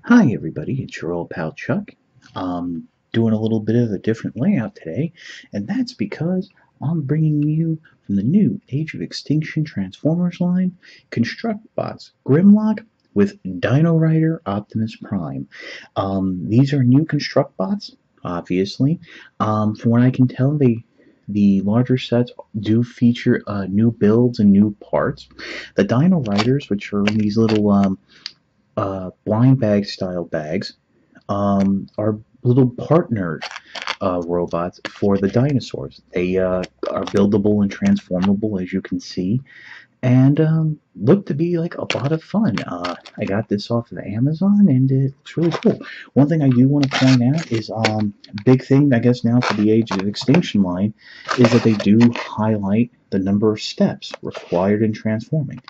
Hi everybody, it's your old pal Chuck. Doing a little bit of a different layout today, and that's because I'm bringing you from the new Age of Extinction Transformers line, Constructbots Grimlock with Dino Rider Optimus Prime. These are new Constructbots, obviously. From what I can tell, the larger sets do feature new builds and new parts. The Dino Riders, which are in these little blind bag style bags, are little partner robots for the dinosaurs. They are buildable and transformable, as you can see, and look to be like a lot of fun. I got this off of Amazon, and it looks really cool. One thing I do want to point out is big thing, I guess, now for the Age of Extinction line is that they do highlight the number of steps required in transforming.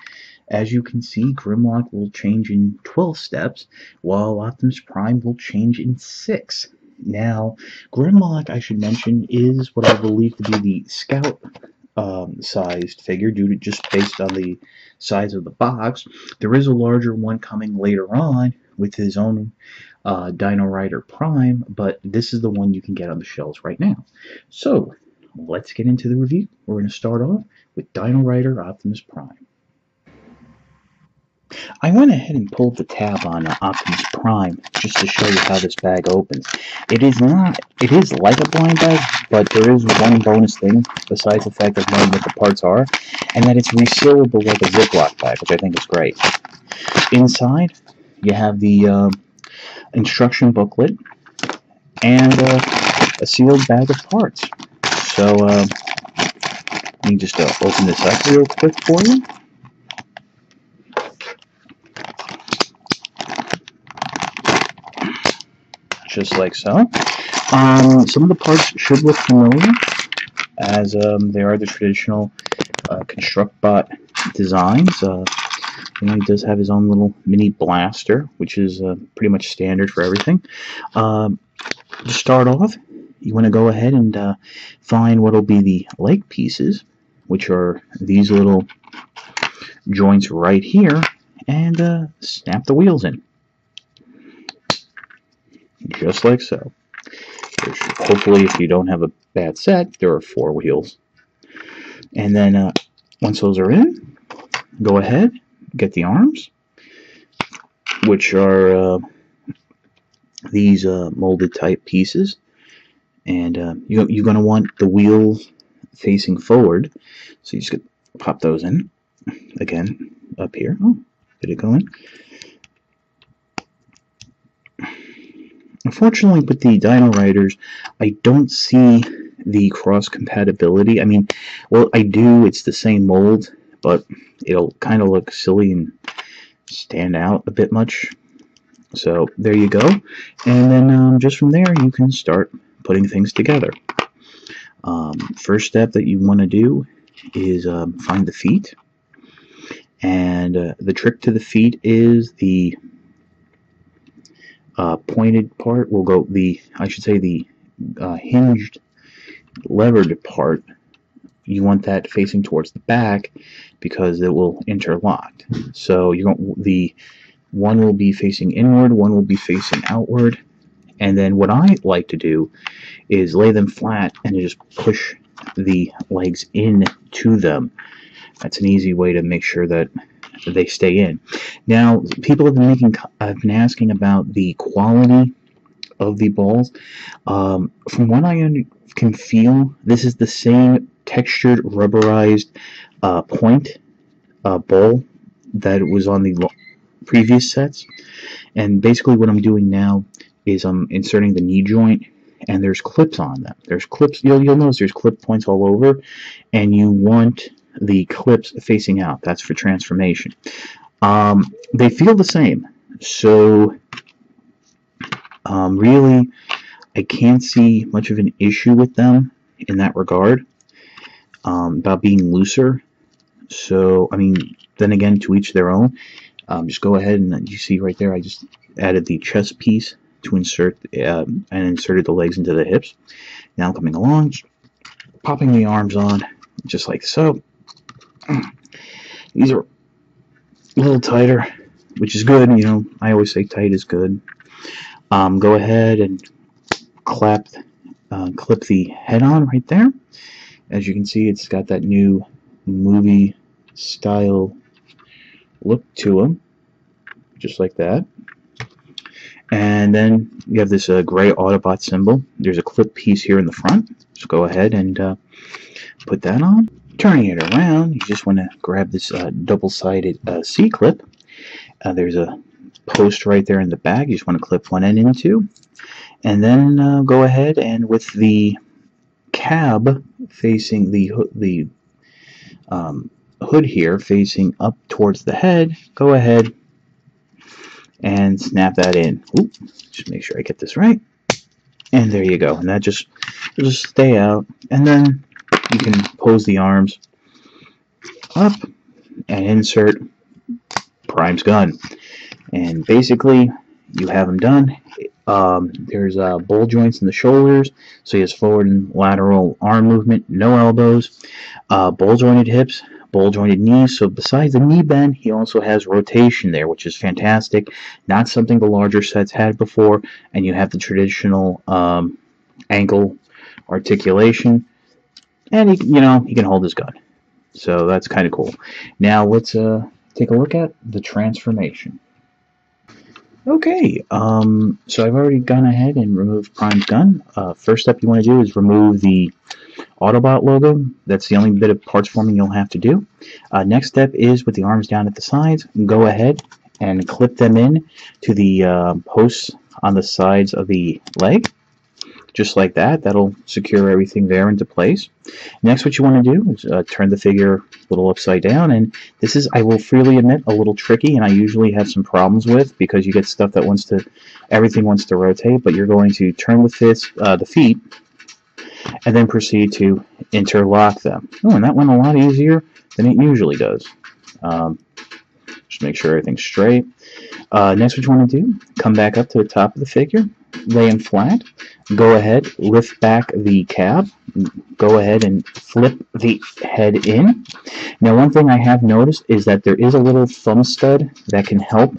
As you can see, Grimlock will change in 12 steps, while Optimus Prime will change in 6. Now, Grimlock, I should mention, is what I believe to be the Scout sized figure, due to just based on the size of the box. There is a larger one coming later on with his own Dino Rider Prime, but this is the one you can get on the shelves right now. So, let's get into the review. We're going to start off with Dino Rider Optimus Prime. I went ahead and pulled the tab on Optimus Prime just to show you how this bag opens. It is like a blind bag, but there is one bonus thing besides the fact of knowing what the parts are, and that it's resealable like a Ziploc bag, which I think is great. Inside, you have the instruction booklet and a sealed bag of parts. So let me just open this up real quick for you. Just like so. Some of the parts should look familiar, as they are the traditional Constructbot designs. He does have his own little mini blaster, which is pretty much standard for everything. To start off, you want to go ahead and find what will be the leg pieces, which are these little joints right here, and snap the wheels in. Just like so. Hopefully, if you don't have a bad set, there are 4 wheels. And then once those are in, go ahead, get the arms, which are these molded type pieces. And you're going to want the wheels facing forward, so you just pop those in. Again, up here. Oh, did it go in? Unfortunately, with the Dino Riders, I don't see the cross-compatibility. I mean, well, I do. It's the same mold, but it'll kind of look silly and stand out a bit much. So there you go. And then just from there, you can start putting things together. First step that you want to do is find the feet. And the trick to the feet is the pointed part will go, I should say the hinged levered part, you want that facing towards the back because it will interlock. So the one will be facing inward, one will be facing outward, and then what I like to do is lay them flat and just push the legs into them. That's an easy way to make sure that they stay in. Now, people have been asking about the quality of the balls. From what I can feel, this is the same textured rubberized point ball that was on the previous sets. And basically what I'm doing now is I'm inserting the knee joint, and there's clips on them. There's clips, you'll notice there's clip points all over, and you want the clips facing out. That's for transformation. They feel the same, so really I can't see much of an issue with them in that regard, about being looser. So I mean, then again, to each their own. Just go ahead and you see right there, I just added the chest piece to insert and inserted the legs into the hips. Now coming along, popping the arms on just like so. These are a little tighter which is good. You know, I always say tight is good. Go ahead and clip the head on right there. As you can see, it's got that new movie style look to them, just like that. And then you have this gray Autobot symbol. There's a clip piece here in the front. So go ahead and put that on. Turning it around, you just want to grab this double-sided C-clip. There's a post right there in the back. You just want to clip one end into. And then go ahead and with the cab facing the hood here facing up towards the head, go ahead and snap that in. Oop, just make sure I get this right. And there you go. And that just stay out. And then you can pose the arms up and insert Prime's gun. And basically, you have them done. There's ball joints in the shoulders, so he has forward and lateral arm movement, no elbows, ball jointed hips, ball jointed knees. So besides the knee bend, he also has rotation there, which is fantastic. Not something the larger sets had before. And you have the traditional ankle articulation, and he can hold his gun. So that's kind of cool. Now let's take a look at the transformation. Okay, so I've already gone ahead and removed Prime's gun. First step you want to do is remove the Autobot logo. That's the only bit of parts forming you'll have to do. Next step is with the arms down at the sides, go ahead and clip them in to the posts on the sides of the leg. Just like that. That'll secure everything there into place. Next, what you want to do is turn the figure a little upside down, and this is, I will freely admit, a little tricky, and I usually have some problems with, because you get stuff that everything wants to rotate, but you're going to turn the feet, and then proceed to interlock them. Oh, and that went a lot easier than it usually does. Just make sure everything's straight. Next, what you want to do, come back up to the top of the figure, lay him flat, go ahead, lift back the cab, go ahead and flip the head in. Now, one thing I have noticed is that there is a little thumb stud that can help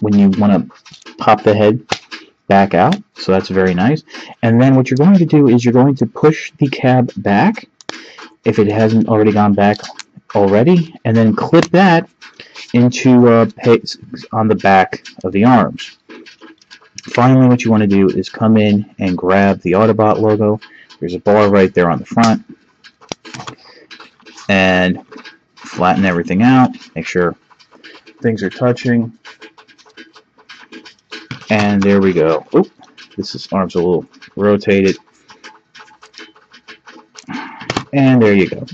when you want to pop the head back out, so that's very nice. And then what you're going to do is you're going to push the cab back, if it hasn't already gone back already, and then clip that into on the back of the arms. Finally, what you want to do is come in and grab the Autobot logo. There's a bar right there on the front. And flatten everything out. Make sure things are touching. And there we go. Oop, arm's a little rotated. And there you go.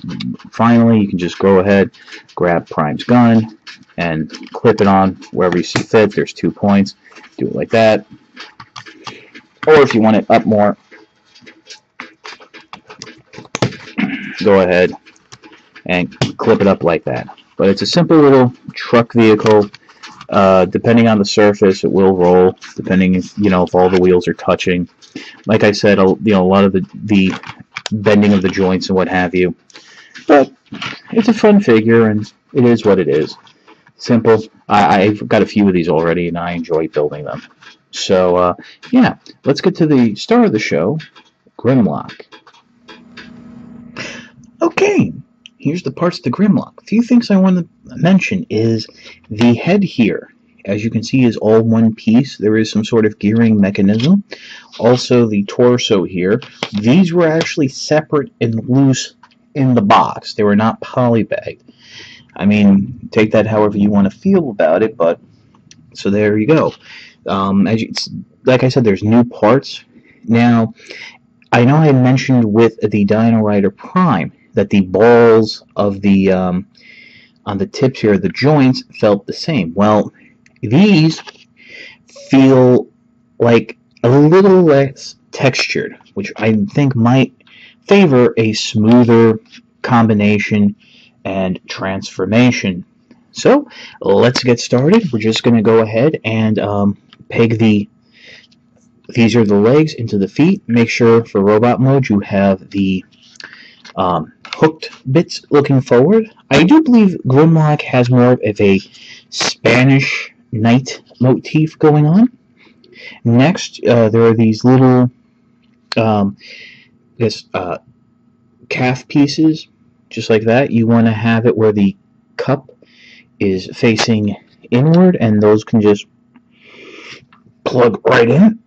Finally, you can just go ahead, grab Prime's gun, and clip it on wherever you see fit. There's 2 points. Do it like that. Or if you want it up more, go ahead and clip it up like that. But it's a simple little truck vehicle. Depending on the surface, it will roll, depending if all the wheels are touching. Like I said, a lot of the bending of the joints and what have you. But it's a fun figure, and it is what it is. Simple. I've got a few of these already, and I enjoy building them. So, yeah, let's get to the star of the show, Grimlock. Okay, here's the parts of the Grimlock. A few things I want to mention is the head here. As you can see, is all one piece. There is some sort of gearing mechanism. Also, the torso here. These were actually separate and loose in the box. They were not polybagged. I mean, take that however you want to feel about it, but so there you go. Like I said, there's new parts. Now, I know I mentioned with the Dino Rider Prime that the balls of the on the tips here, the joints, felt the same. Well, these feel like a little less textured, which I think might favor a smoother combination and transformation. So let's get started. We're just going to go ahead and peg these are the legs into the feet. Make sure for robot mode you have the hooked bits looking forward. I do believe Grimlock has more of a Spanish knight motif going on. Next, there are these little calf pieces, just like that. You want to have it where the cup is facing inward, and those can just plug right in.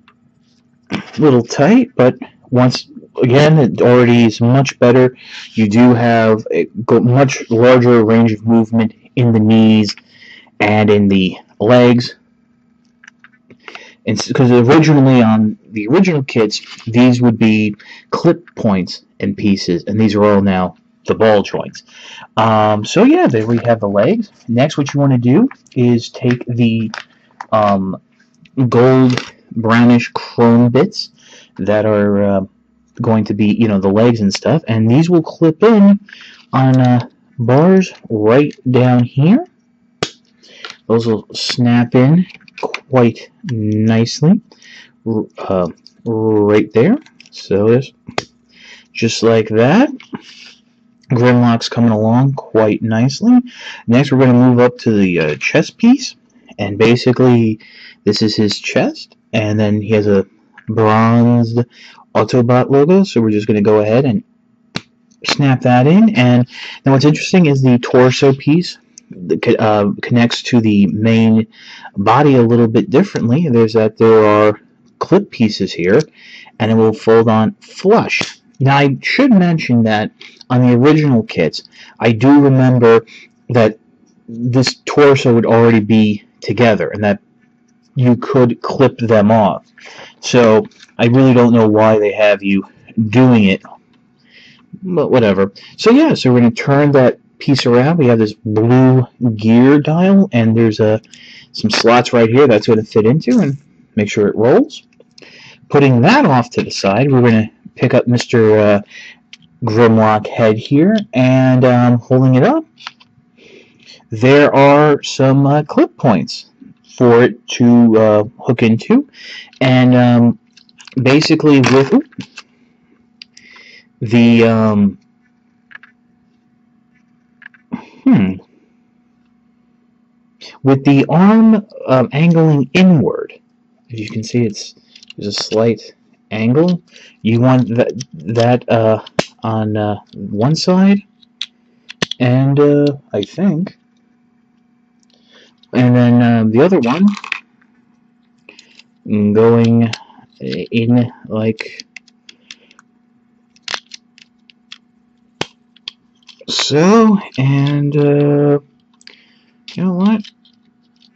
A little tight, but once again, it already is much better. You do have a much larger range of movement in the knees and in the legs. Because originally on the original kits, these would be clip points and pieces, and these are all now the ball joints. So yeah, there we have the legs. Next, what you want to do is take the gold brownish chrome bits that are going to be, the legs and stuff, and these will clip in on bars right down here. Those will snap in quite nicely right there. So just like that. Grimlock's coming along quite nicely. Next, we're going to move up to the chest piece, and basically this is his chest, and then he has a bronzed Autobot logo, so we're just going to go ahead and snap that in. And then what's interesting is the torso piece that connects to the main body a little bit differently. There are clip pieces here, and it will fold on flush. Now, I should mention that on the original kits, I do remember that this torso would already be together, and that you could clip them off. So I really don't know why they have you doing it, but whatever. So yeah, so we're going to turn that piece around. We have this blue gear dial, and there's some slots right here that's going to fit into, and make sure it rolls. Putting that off to the side, we're going to pick up Mr. Grimlock head here, and holding it up, there are some clip points for it to hook into, and basically with the with the arm angling inward, as you can see, there's a slight angle. You want that on one side, and I think, and then the other one going in like so. And you know what?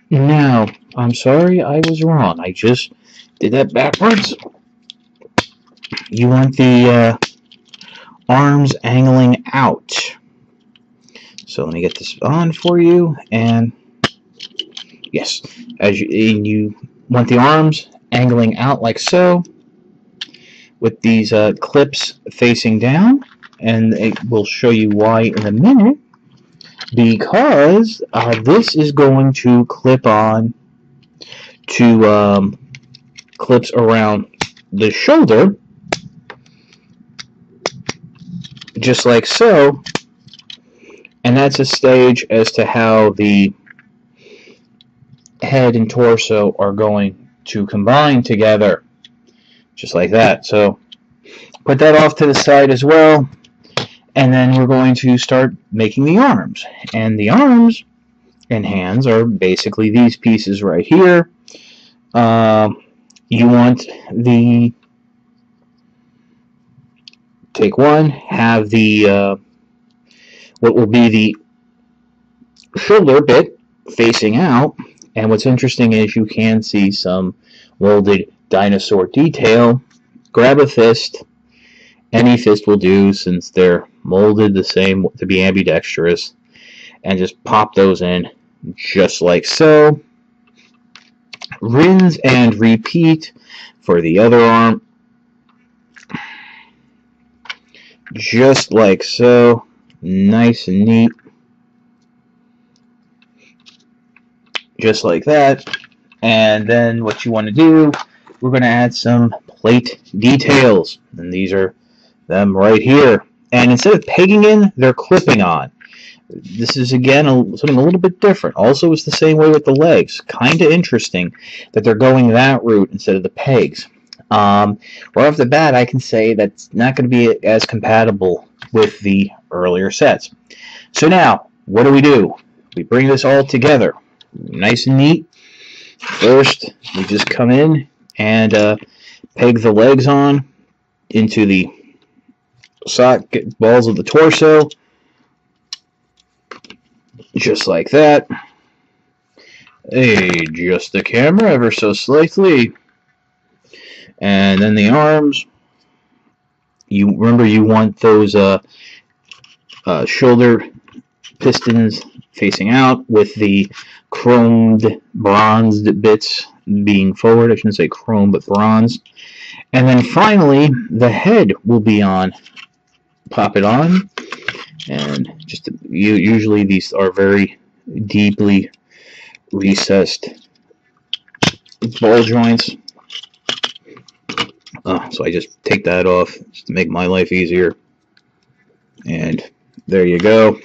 No, I'm sorry, I was wrong. I just did that backwards. You want the arms angling out. So let me get this on for you, and yes, you want the arms angling out like so, with these clips facing down, and it will show you why in a minute, because this is going to clip on to clips around the shoulder, just like so, and that's a stage as to how the head and torso are going to combine together, just like that. So put that off to the side as well, and then we're going to start making the arms. And the arms and hands are basically these pieces right here. You want the take one, have the what will be the shoulder bit facing out, and what's interesting is you can see some molded dinosaur detail. Grab a fist. Any fist will do, since they're molded the same to be ambidextrous, and just pop those in just like so. Rinse and repeat for the other arm, just like so. Nice and neat, just like that. And then what you want to do, we're going to add some plate details, and these are them right here. And instead of pegging in, they're clipping on. This is again something a little bit different. Also, it's the same way with the legs. Kind of interesting that they're going that route instead of the pegs. Right off the bat, I can say that's not going to be as compatible with the earlier sets. So now, what do? We bring this all together, nice and neat. First, we just come in and peg the legs on into the socket balls of the torso, just like that. Adjust the camera ever so slightly, and then the arms. You remember you want those shoulder pistons facing out with the chromed bronzed bits being forward. I shouldn't say chrome, but bronze. And then finally, the head will be on. Pop it on, and just usually these are very deeply recessed ball joints. So I just take that off just to make my life easier. And there you go.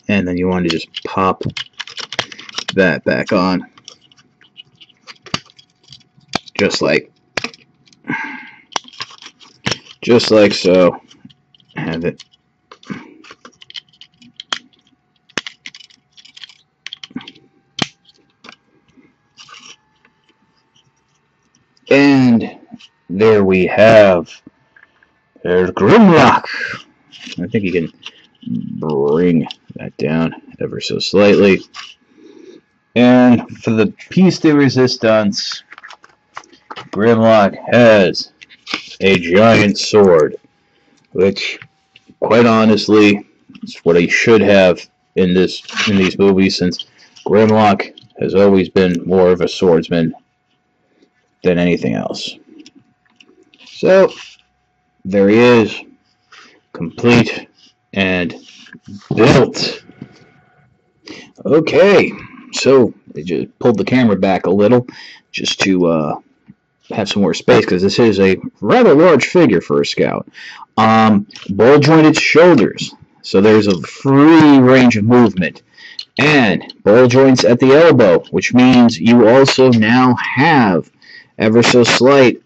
And then you want to just pop that back on, just like so. Have it. And there we have. There's Grimlock. I think you can bring that down ever so slightly. And for the piece de resistance, Grimlock has a giant sword, which, quite honestly, is what he should have in these movies, since Grimlock has always been more of a swordsman than anything else. So there he is, complete and built. Okay, so I just pulled the camera back a little just to have some more space, because this is a rather large figure for a scout. Ball jointed shoulders, so there's a free range of movement, and ball joints at the elbow, which means you also now have, ever so slight,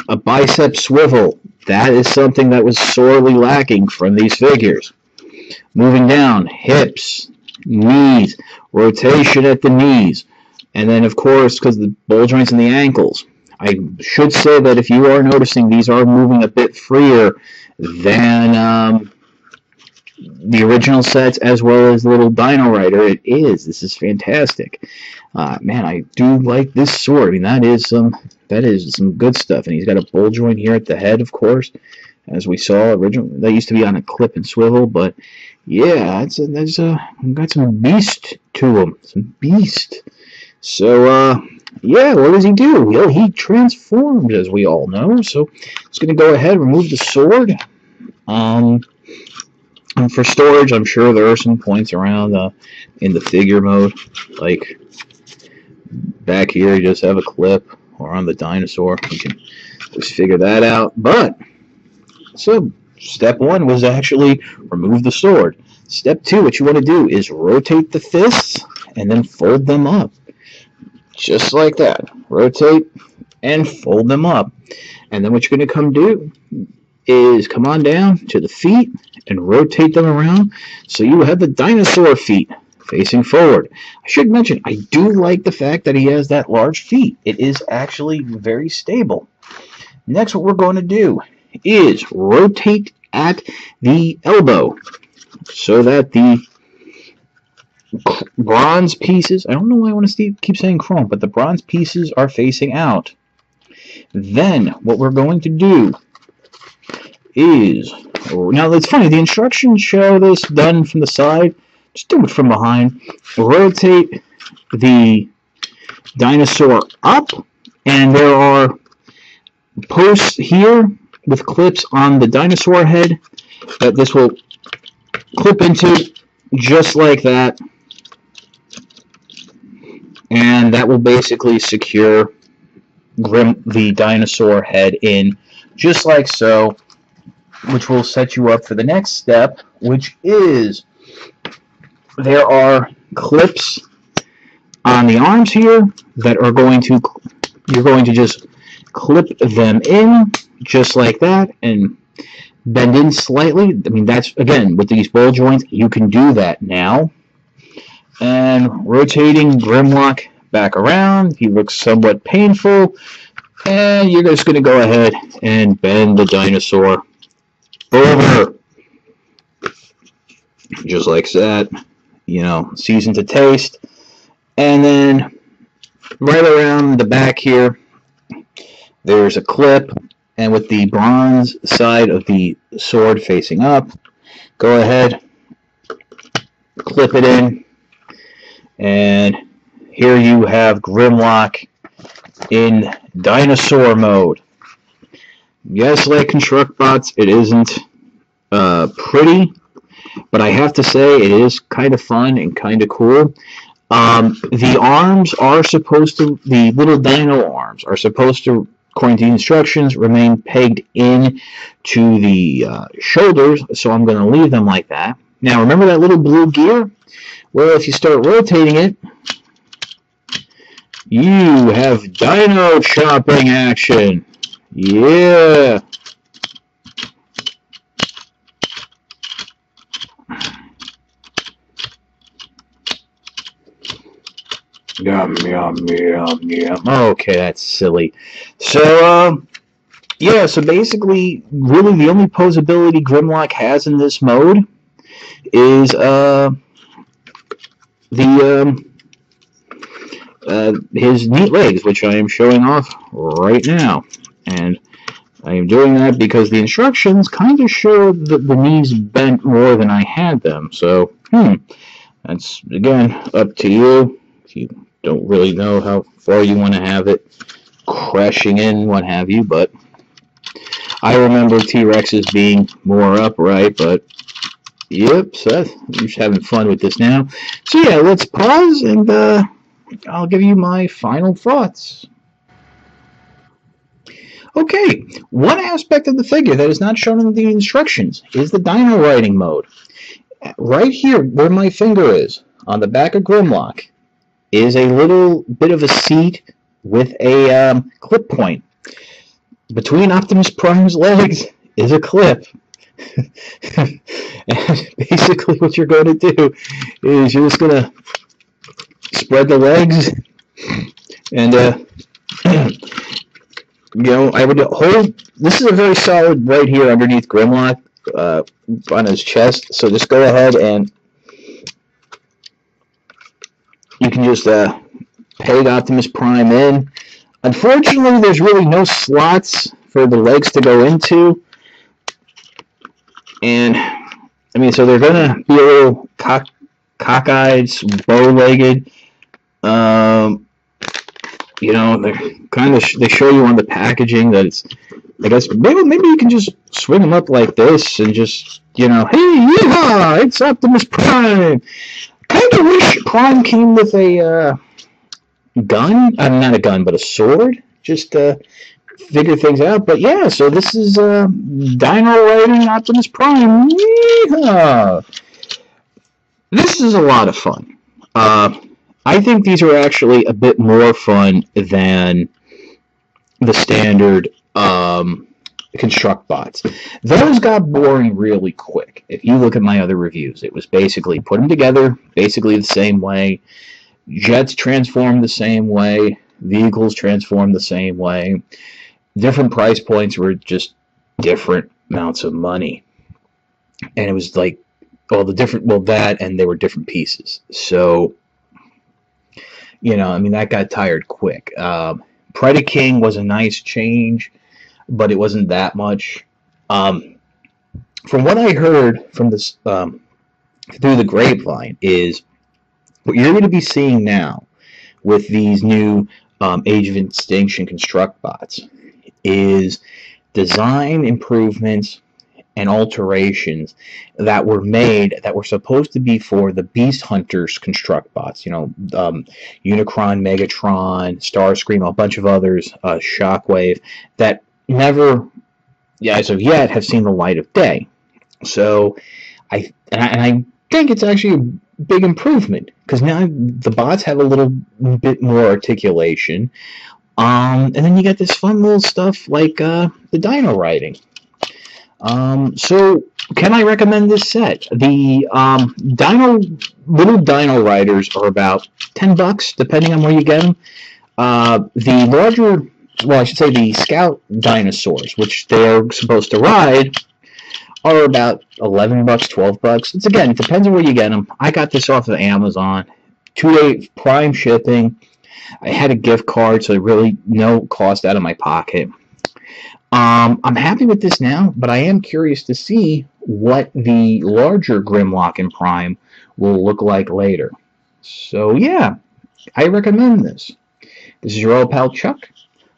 a bicep swivel. That is something that was sorely lacking from these figures. Moving down, hips, knees, rotation at the knees, and then of course, because the ball joints in the ankles. I should say that if you are noticing, these are moving a bit freer than the original sets, as well as the little Dino Rider. This is fantastic. Man, I do like this sword. I mean, that is some good stuff. And he's got a ball joint here at the head, of course, as we saw originally. That used to be on a clip and swivel, but yeah, that's got some beast to him, some beast. So yeah, what does he do? Well, he transformed, as we all know. So it's going to go ahead, remove the sword. And for storage, I'm sure there are some points around in the figure mode, like back here, you just have a clip, or on the dinosaur. You can just figure that out. But so step one was actually remove the sword. Step two, what you want to do is rotate the fists and then fold them up. Just like that. Rotate and fold them up. And then what you're going to come do is come on down to the feet and rotate them around so you have the dinosaur feet facing forward. I should mention, I do like the fact that he has that large feet. It is actually very stable. Next, what we're going to do is rotate at the elbow so that the bronze pieces, I don't know why I want to keep saying chrome, but the bronze pieces are facing out. Then what we're going to do is, now it's funny, the instructions show this done from the side. Just do it from behind. Rotate the dinosaur up, and there are posts here with clips on the dinosaur head that this will clip into, just like that. And that will basically secure the dinosaur head in, just like so, which will set you up for the next step, which is there are clips on the arms here that are you're going to just clip them in just like that and bend in slightly. I mean, that's, again, with these ball joints, you can do that now. And rotating Grimlock back around, he looks somewhat painful, and you're just going to go ahead and bend the dinosaur over. Just like that, season to taste. And then right around the back here, there's a clip, and with the bronze side of the sword facing up, go ahead, clip it in, and here you have Grimlock in dinosaur mode. Yes, like Constructbots, it isn't pretty, but I have to say it is kind of fun and kind of cool. The arms are supposed to, the little dino arms are supposed to, according to the instructions, remain pegged in to the shoulders, so I'm going to leave them like that. Now, remember that little blue gear? Well, if you start rotating it, you have dino chopping action. Yeah. Yum, yum, yum, yum. Okay, that's silly. So, yeah, so basically, really the only posability Grimlock has in this mode is, his neat legs, which I am showing off right now. And I am doing that because the instructions kind of show that the knees bent more than I had them. So, that's, again, up to you. If you don't really know how far you want to have it crashing in, what have you, but I remember T-Rexes being more upright, but yep, so I'm just having fun with this now. So yeah, let's pause and I'll give you my final thoughts. Okay, one aspect of the figure that is not shown in the instructions is the dino riding mode. Right here, where my finger is, on the back of Grimlock, is a little bit of a seat with a clip point. Between Optimus Prime's legs is a clip. And basically what you're going to do is you're just going to spread the legs and I would hold, this is a very solid right here underneath Grimlock on his chest, so just go ahead and you can just peg Optimus Prime in. Unfortunately, there's really no slots for the legs to go into. And, I mean, so they're going to be a little cockeyed, bow-legged. They're kind of, they show you on the packaging that it's, I guess, maybe you can just swing them up like this and just, hey, yeehaw, it's Optimus Prime. Kind of wish Prime came with a gun. Not a gun, but a sword. Just to figure things out. But yeah, so this is Dino riding Optimus Prime. Yeehaw! This is a lot of fun. I think these are actually a bit more fun than the standard Constructbots. Those got boring really quick. If you look at my other reviews, it was basically put them together, basically the same way. Jets transformed the same way. Vehicles transformed the same way. Different price points were just different amounts of money. And it was like, that, and they were different pieces. So, I mean, that got tired quick. Predaking was a nice change, but it wasn't that much. From what I heard from this through the grapevine is what you're going to be seeing now with these new Age of Extinction Constructbots is design improvements and alterations that were made that were supposed to be for the Beast Hunters Constructbots. Unicron, Megatron, Starscream, a bunch of others, Shockwave, that never, as of yet, have seen the light of day. So, I think it's actually a big improvement because now the bots have a little bit more articulation. And then you got this fun little stuff like the Dino riding. So can I recommend this set? The little Dino riders are about $10 depending on where you get them. The larger, well, I should say the Scout dinosaurs, which they're supposed to ride, are about $11, $12. It's again, it depends on where you get them. I got this off of Amazon, 2-day Prime shipping. I had a gift card, so really no cost out of my pocket. I'm happy with this now, but I am curious to see what the larger Grimlock in Prime will look like later. So yeah, I recommend this. This is your old pal Chuck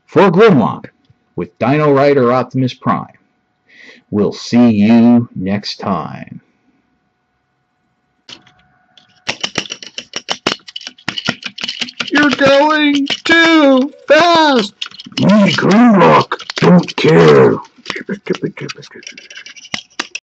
for Grimlock with Dino Rider Optimus Prime. We'll see you next time. You're going too fast! My Grimlock don't care.